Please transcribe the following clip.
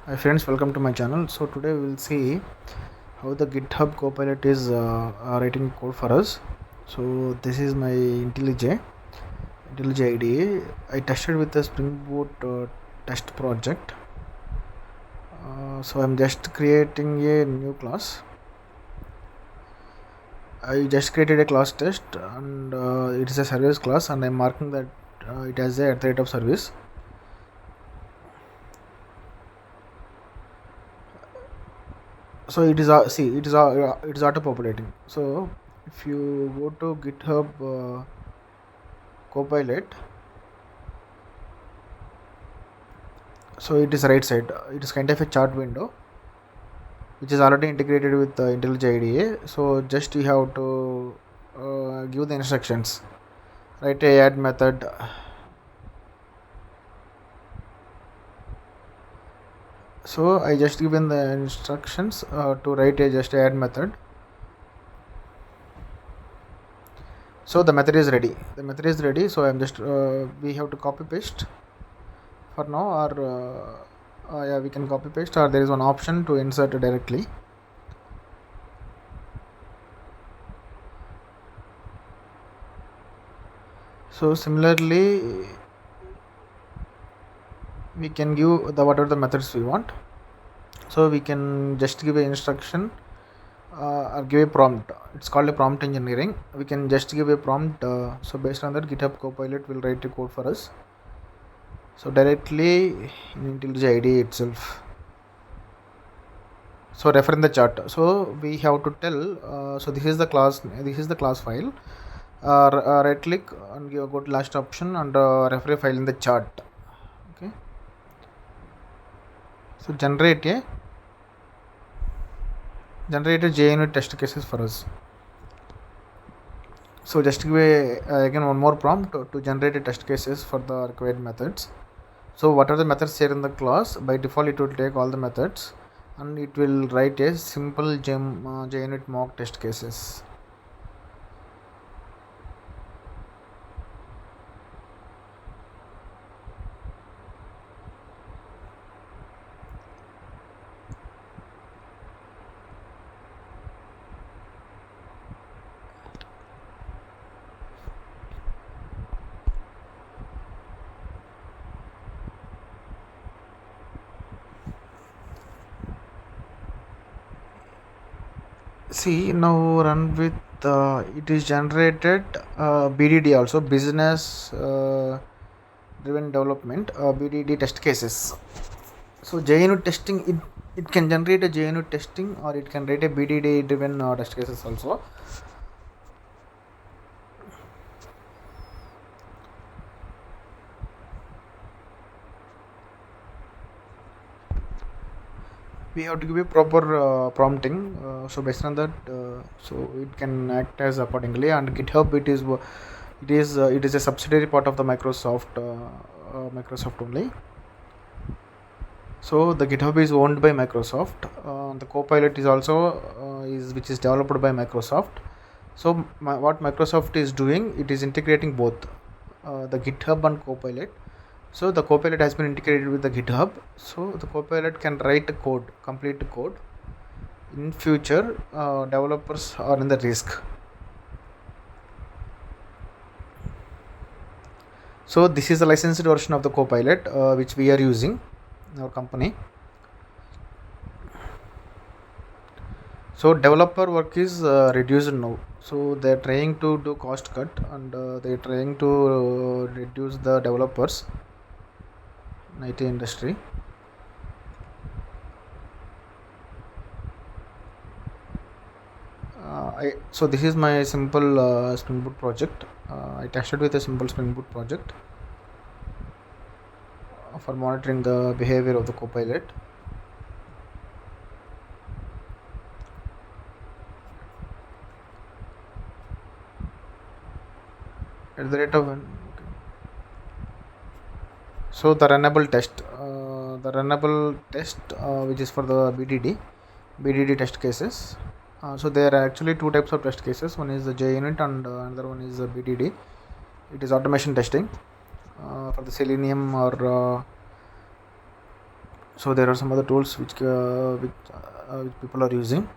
Hi friends, welcome to my channel. So today we will see how the GitHub Copilot is writing code for us. So this is my IntelliJ IDE. I tested with the Spring Boot test project. So I'm just creating a new class. I just created a class test and it is a service class, and I'm marking that it has a @ of service. So it is it is auto populating. So if you go to GitHub Copilot, so it is right side. It is kind of a chart window which is already integrated with the IntelliJ IDE. So just you have to give the instructions. Write a add method. So I just given the instructions to write a just add method. So the method is ready. So I'm just we have to copy paste for now, or yeah, we can copy paste, or there is one option to insert directly. So similarly, we can give the whatever the methods we want. So we can just give a instruction or give a prompt. It's called a prompt engineering. We can just give a prompt. So based on that, GitHub Copilot will write a code for us. So directly in IntelliJ IDE itself. So refer in the chart. So we have to tell. So this is the class. This is the class file. Right click and go to last option and refer a file in the chart. Okay. So generate a JUnit test cases for us. So just give again one more prompt to generate a test cases for the required methods. So what are the methods here in the class? By default it will take all the methods and it will write a simple JUnit mock test cases. See, now run with it is generated BDD, also business driven development, BDD test cases. So JUnit testing, it can generate a JUnit testing, or it can write a BDD driven test cases also. We have to give a proper prompting. So based on that, so it can act as accordingly. And GitHub, it is a subsidiary part of the Microsoft only. So the GitHub is owned by Microsoft. The Copilot is also which is developed by Microsoft. So what Microsoft is doing, it is integrating both the GitHub and Copilot. So the Copilot has been integrated with the GitHub. So the Copilot can write code, complete code. In future, developers are in the risk. So this is the licensed version of the Copilot which we are using in our company. So developer work is reduced now. So they are trying to do cost cut, and they are trying to reduce the developers in IT industry. So this is my simple Spring Boot project. I tested with a simple Spring Boot project for monitoring the behavior of the Copilot. At the rate of so the runnable test, which is for the BDD test cases. So there are actually two types of test cases. One is the JUnit and another one is the BDD. It is automation testing for the Selenium or So there are some other tools which people are using.